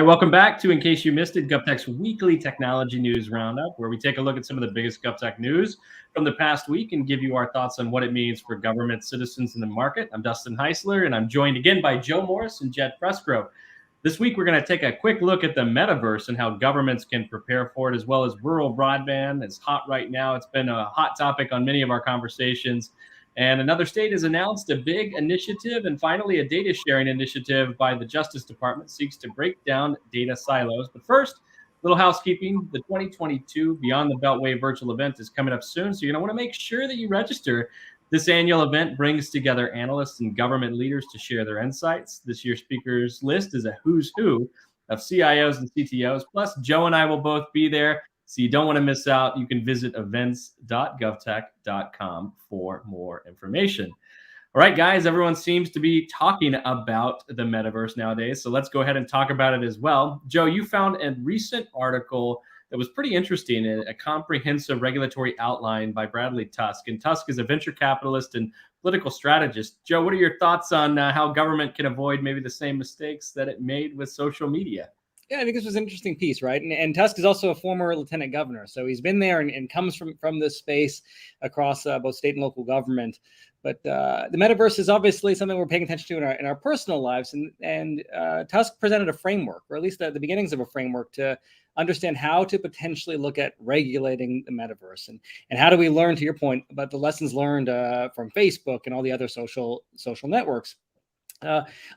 welcome back to In Case You Missed It, GovTech's weekly technology news roundup, where we take a look at some of the biggest GovTech news from the past week and give you our thoughts on what it means for government, citizens, and the market. I'm Dustin Heisler, and I'm joined again by Joe Morris and Jed Presgrove. This week, we're going to take a quick look at the metaverse and how governments can prepare for it, as well as rural broadband. It's hot right now. It's been a hot topic on many of our conversations. And another state has announced a big initiative, and finally a data sharing initiative by the Justice Department seeks to break down data silos. But first, little housekeeping. The 2022 Beyond the Beltway virtual event is coming up soon, so you're going to want to make sure that you register. This annual event brings together analysts and government leaders to share their insights. This year's speakers list is a who's who of CIOs and CTOs. Plus, Joe and I will both be there. So you don't want to miss out. You can visit events.govtech.com for more information. All right, guys, everyone seems to be talking about the metaverse nowadays. So let's go ahead and talk about it as well. Joe, you found a recent article that was pretty interesting, a comprehensive regulatory outline by Bradley Tusk. And Tusk is a venture capitalist and political strategist. Joe, what are your thoughts on how government can avoid maybe the same mistakes that it made with social media? Yeah, I think this was an interesting piece, right? And Tusk is also a former lieutenant governor. So he's been there and comes from this space across both state and local government. But the metaverse is obviously something we're paying attention to in our personal lives. And Tusk presented a framework, or at least the beginnings of a framework, to understand how to potentially look at regulating the metaverse. And how do we learn, to your point, about the lessons learned from Facebook and all the other social networks.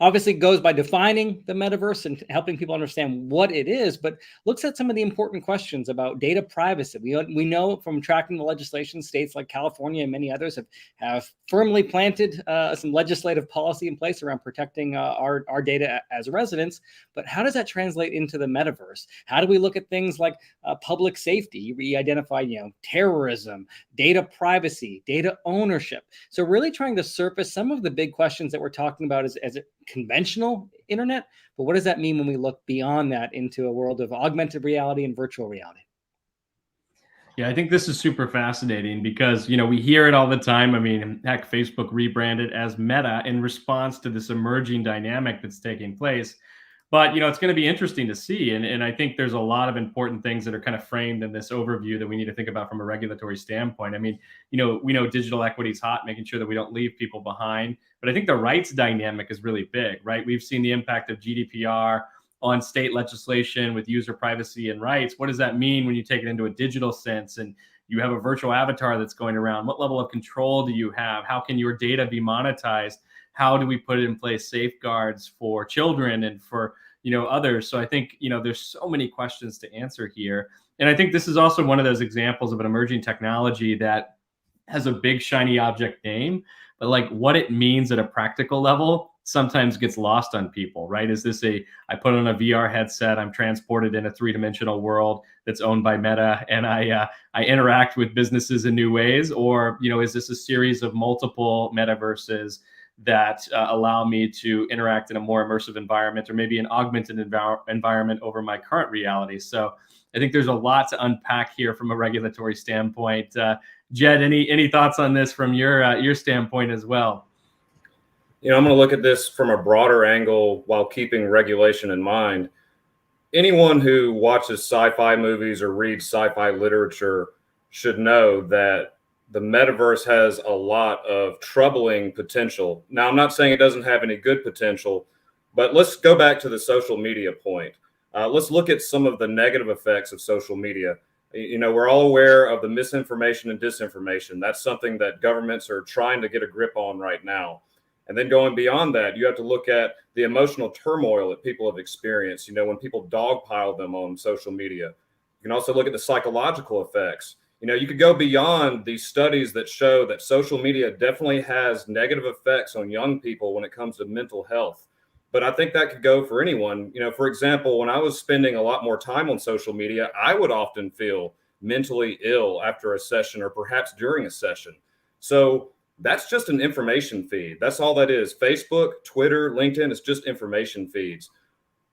Obviously goes by defining the metaverse and helping people understand what it is, but looks at some of the important questions about data privacy. We know from tracking the legislation, states like California and many others have firmly planted some legislative policy in place around protecting our data as residents. But how does that translate into the metaverse? How do we look at things like public safety? We identify, terrorism, data privacy, data ownership. So really trying to surface some of the big questions that we're talking about as a conventional internet, but what does that mean when we look beyond that into a world of augmented reality and virtual reality? Yeah, I think this is super fascinating because, we hear it all the time. I mean, heck, Facebook rebranded as Meta in response to this emerging dynamic that's taking place. But, it's going to be interesting to see. And I think there's a lot of important things that are kind of framed in this overview that we need to think about from a regulatory standpoint. I mean, we know digital equity is hot, making sure that we don't leave people behind. But I think the rights dynamic is really big, right? We've seen the impact of GDPR on state legislation with user privacy and rights. What does that mean when you take it into a digital sense and you have a virtual avatar that's going around? What level of control do you have? How can your data be monetized? How do we put in place safeguards for children and for others? So I think there's so many questions to answer here, and I think this is also one of those examples of an emerging technology that has a big shiny object name, but like what it means at a practical level sometimes gets lost on people, right? Is this I put on a VR headset, I'm transported in a three-dimensional world that's owned by Meta, and I interact with businesses in new ways, or is this a series of multiple metaverses that allow me to interact in a more immersive environment, or maybe an augmented environment over my current reality? So I think there's a lot to unpack here from a regulatory standpoint. Jed, any thoughts on this from your standpoint as well? I'm going to look at this from a broader angle while keeping regulation in mind. Anyone who watches sci-fi movies or reads sci-fi literature should know that the metaverse has a lot of troubling potential. Now, I'm not saying it doesn't have any good potential, but let's go back to the social media point. Let's look at some of the negative effects of social media. We're all aware of the misinformation and disinformation. That's something that governments are trying to get a grip on right now. And then going beyond that, you have to look at the emotional turmoil that people have experienced, when people dogpile them on social media. You can also look at the psychological effects. You could go beyond these studies that show that social media definitely has negative effects on young people when it comes to mental health. But I think that could go for anyone. For example, when I was spending a lot more time on social media, I would often feel mentally ill after a session or perhaps during a session. So that's just an information feed. That's all that is. Facebook, Twitter, LinkedIn, it's just information feeds.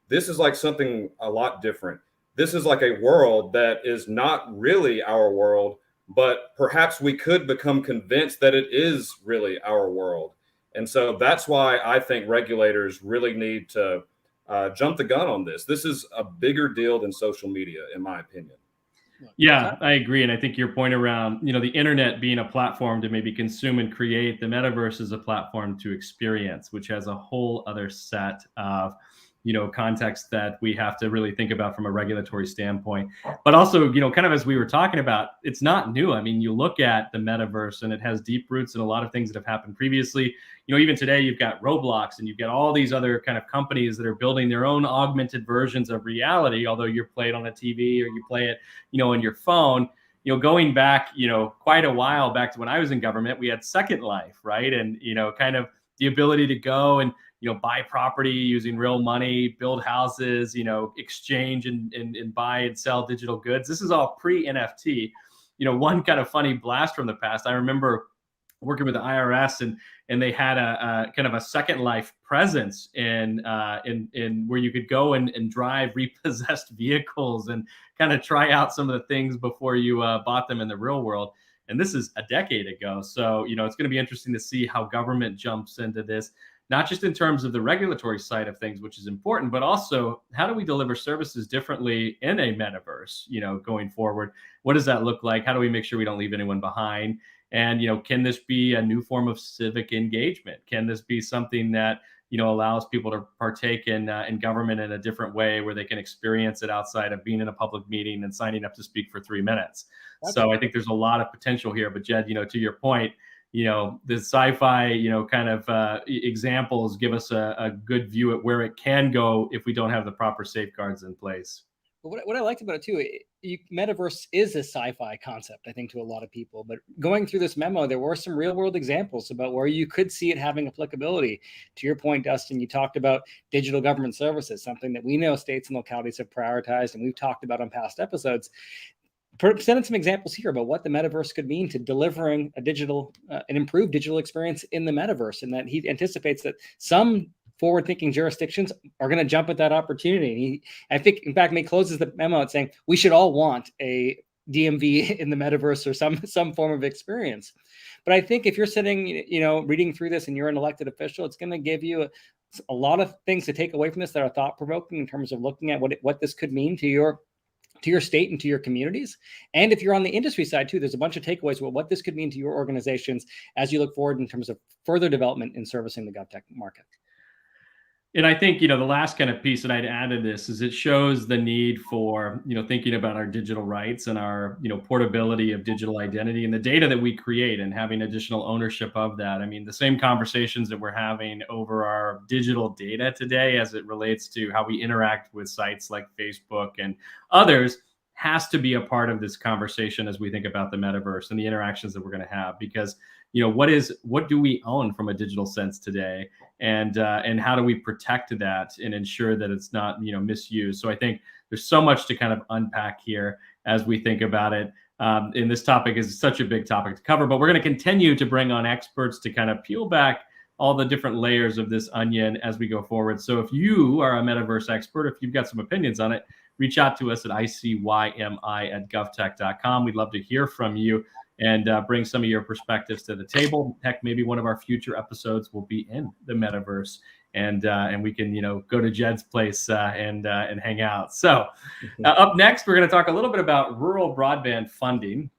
This is like something a lot different. This is like a world that is not really our world, but perhaps we could become convinced that it is really our world. And so that's why I think regulators really need to jumped the gun on this. This is a bigger deal than social media, in my opinion. Yeah, I agree. And I think your point around, the internet being a platform to maybe consume and create, the metaverse is a platform to experience, which has a whole other set of, context that we have to really think about from a regulatory standpoint. But also, kind of as we were talking about, it's not new. I mean, you look at the metaverse and it has deep roots in a lot of things that have happened previously. Even today, you've got Roblox and you've got all these other kind of companies that are building their own augmented versions of reality, although you're playing on a TV or you play it, on your phone. Going back, quite a while back to when I was in government, we had Second Life, right? And, kind of the ability to go and, buy property using real money, build houses, exchange and buy and sell digital goods. This is all pre-NFT. One kind of funny blast from the past, I remember working with the IRS and they had a kind of a Second Life presence in where you could go and drive repossessed vehicles and kind of try out some of the things before you bought them in the real world. And this is a decade ago. So, it's going to be interesting to see how government jumps into this, not just in terms of the regulatory side of things, which is important, but also how do we deliver services differently in a metaverse, going forward? What does that look like? How do we make sure we don't leave anyone behind? And, can this be a new form of civic engagement? Can this be something that, allows people to partake in government in a different way where they can experience it outside of being in a public meeting and signing up to speak for 3 minutes? So I think there's a lot of potential here. But Jed, to your point, the sci-fi, kind of examples give us a good view at where it can go if we don't have the proper safeguards in place. What I liked about it too, metaverse is a sci-fi concept, I think, to a lot of people. But going through this memo, there were some real-world examples about where you could see it having applicability. To your point, Dustin, you talked about digital government services, something that we know states and localities have prioritized, and we've talked about on past episodes. Presented some examples here about what the metaverse could mean to delivering an improved digital experience in the metaverse, and that he anticipates that some forward-thinking jurisdictions are going to jump at that opportunity. And I think, in fact, he closes the memo at saying we should all want a DMV in the metaverse or some form of experience. But I think if you're sitting, reading through this and you're an elected official, it's going to give you a lot of things to take away from this that are thought-provoking in terms of looking at what this could mean to your state and to your communities. And if you're on the industry side too, there's a bunch of takeaways about what this could mean to your organizations as you look forward in terms of further development in servicing the GovTech market. And I think, the last kind of piece that I'd add to this is it shows the need for, thinking about our digital rights and our, portability of digital identity and the data that we create and having additional ownership of that. I mean, the same conversations that we're having over our digital data today as it relates to how we interact with sites like Facebook and others has to be a part of this conversation as we think about the metaverse and the interactions that we're going to have, because what do we own from a digital sense today, and how do we protect that and ensure that it's not misused? So I think there's so much to kind of unpack here as we think about it. And this topic is such a big topic to cover, but we're going to continue to bring on experts to kind of peel back all the different layers of this onion as we go forward. So if you are a metaverse expert, if you've got some opinions on it, reach out to us at ICYMI@govtech.com. We'd love to hear from you and bring some of your perspectives to the table. Heck, maybe one of our future episodes will be in the metaverse, and we can go to Jed's place and hang out. So up next, we're going to talk a little bit about rural broadband funding.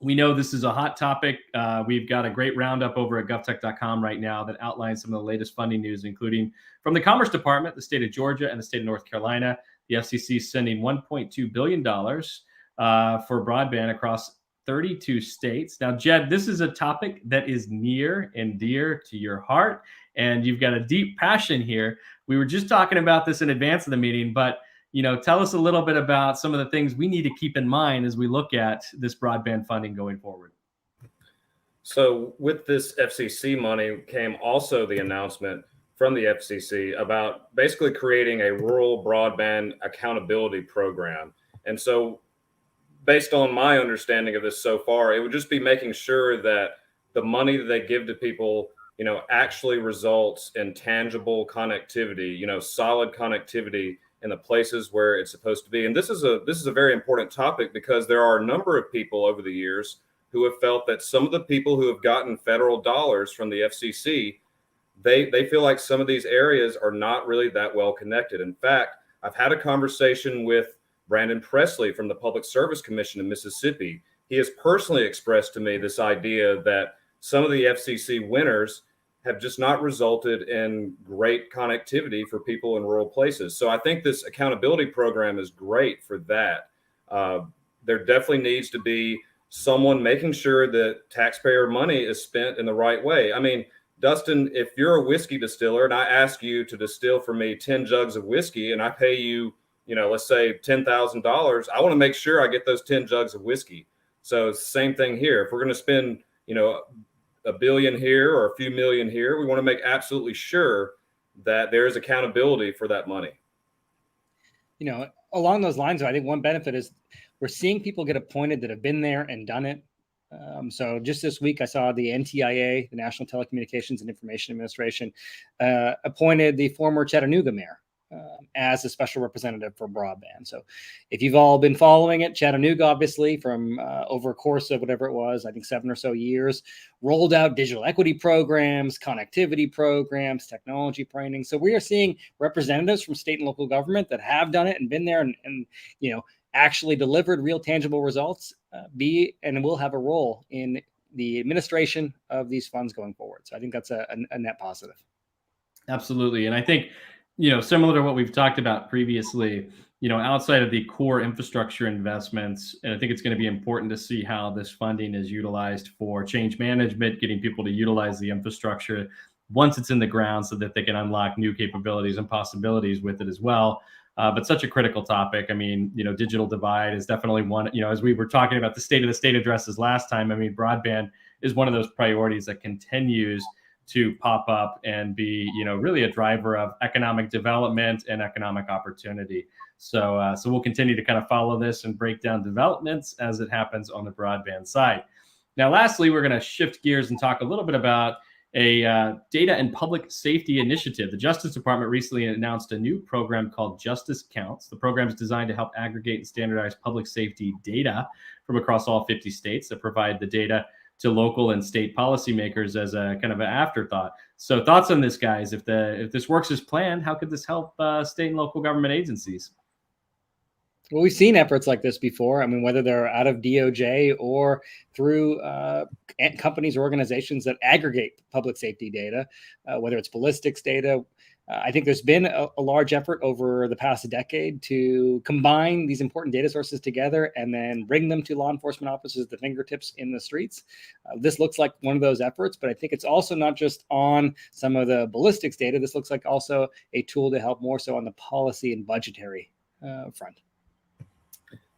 We know this is a hot topic. We've got a great roundup over at govtech.com right now that outlines some of the latest funding news, including from the Commerce Department, the state of Georgia, and the state of North Carolina. The FCC sending $1.2 billion for broadband across 32 states. Now, Jed, this is a topic that is near and dear to your heart, and you've got a deep passion here. We were just talking about this in advance of the meeting, but tell us a little bit about some of the things we need to keep in mind as we look at this broadband funding going forward. So with this FCC money came also the announcement from the FCC about basically creating a rural broadband accountability program. And so based on my understanding of this so far, it would just be making sure that the money that they give to people, actually results in tangible connectivity, solid connectivity in the places where it's supposed to be. And this is a very important topic because there are a number of people over the years who have felt that some of the people who have gotten federal dollars from the FCC they feel like some of these areas are not really that well connected. In fact, I've had a conversation with Brandon Presley from the Public Service Commission in Mississippi. He has personally expressed to me this idea that some of the FCC winners have just not resulted in great connectivity for people in rural places. So I think this accountability program is great for that. There definitely needs to be someone making sure that taxpayer money is spent in the right way. I mean, Dustin, if you're a whiskey distiller and I ask you to distill for me 10 jugs of whiskey and I pay you, let's say $10,000, I want to make sure I get those 10 jugs of whiskey. So it's the same thing here. If we're going to spend, a billion here or a few million here, we want to make absolutely sure that there is accountability for that money. Along those lines, I think one benefit is we're seeing people get appointed that have been there and done it. So just this week, I saw the NTIA, the National Telecommunications and Information Administration, appointed the former Chattanooga mayor as a special representative for broadband. So if you've all been following it, Chattanooga, obviously, from over a course of whatever it was, I think 7 or so years, rolled out digital equity programs, connectivity programs, technology training. So we are seeing representatives from state and local government that have done it and been there and actually delivered real tangible results, and will have a role in the administration of these funds going forward. So I think that's a net positive. Absolutely. And I think, similar to what we've talked about previously, outside of the core infrastructure investments, and I think it's going to be important to see how this funding is utilized for change management, getting people to utilize the infrastructure once it's in the ground so that they can unlock new capabilities and possibilities with it as well. But such a critical topic. I mean, digital divide is definitely one, as we were talking about the state of the state addresses last time, I mean, broadband is one of those priorities that continues to pop up and be, really a driver of economic development and economic opportunity. So we'll continue to kind of follow this and break down developments as it happens on the broadband side. Now, lastly, we're going to shift gears and talk a little bit about a data and public safety initiative. The Justice Department recently announced a new program called Justice Counts. The program is designed to help aggregate and standardize public safety data from across all 50 states that provide the data to local and state policymakers as a kind of an afterthought. So thoughts on this, guys? If this works as planned, how could this help state and local government agencies? Well, we've seen efforts like this before. I mean, whether they're out of DOJ or through companies or organizations that aggregate public safety data, whether it's ballistics data. I think there's been a large effort over the past decade to combine these important data sources together and then bring them to law enforcement officers at the fingertips in the streets. This looks like one of those efforts, but I think it's also not just on some of the ballistics data. This looks like also a tool to help more so on the policy and budgetary front.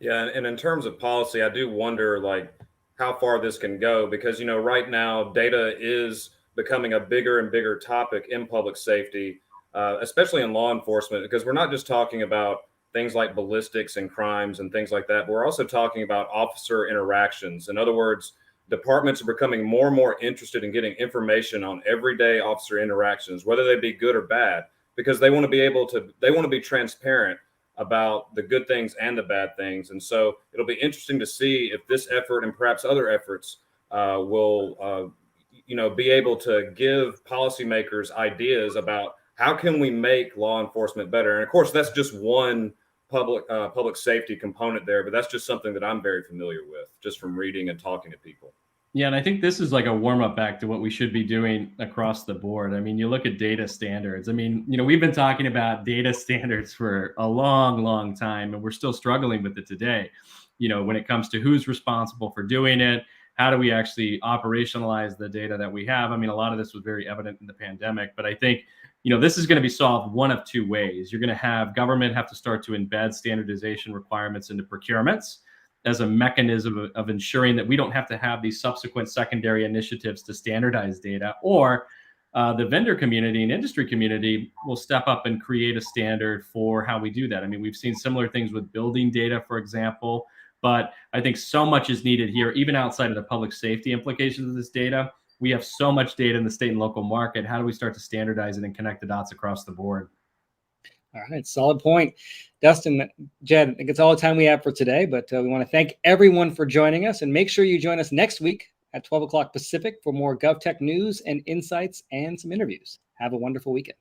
Yeah, and in terms of policy, I do wonder how far this can go because, right now data is becoming a bigger and bigger topic in public safety. Especially in law enforcement, because we're not just talking about things like ballistics and crimes and things like that, but we're also talking about officer interactions. In other words, departments are becoming more and more interested in getting information on everyday officer interactions, whether they be good or bad, because they want to be transparent about the good things and the bad things. And so it'll be interesting to see if this effort and perhaps other efforts will be able to give policymakers ideas about how can we make law enforcement better? And of course, that's just one public safety component there, but that's just something that I'm very familiar with just from reading and talking to people. Yeah, and I think this is like a warm-up back to what we should be doing across the board. I mean, you look at data standards. I mean, we've been talking about data standards for a long, long time, and we're still struggling with it today. When it comes to who's responsible for doing it, how do we actually operationalize the data that we have? I mean, a lot of this was very evident in the pandemic, but I think this is going to be solved one of two ways. You're going to have government have to start to embed standardization requirements into procurements as a mechanism of ensuring that we don't have to have these subsequent secondary initiatives to standardize data, or the vendor community and industry community will step up and create a standard for how we do that. I mean, we've seen similar things with building data, for example, but I think so much is needed here, even outside of the public safety implications of this data. We have so much data in the state and local market. How do we start to standardize it and connect the dots across the board? All right, solid point. Dustin, Jed, I think it's all the time we have for today, but we want to thank everyone for joining us, and make sure you join us next week at 12 o'clock Pacific for more GovTech news and insights and some interviews. Have a wonderful weekend.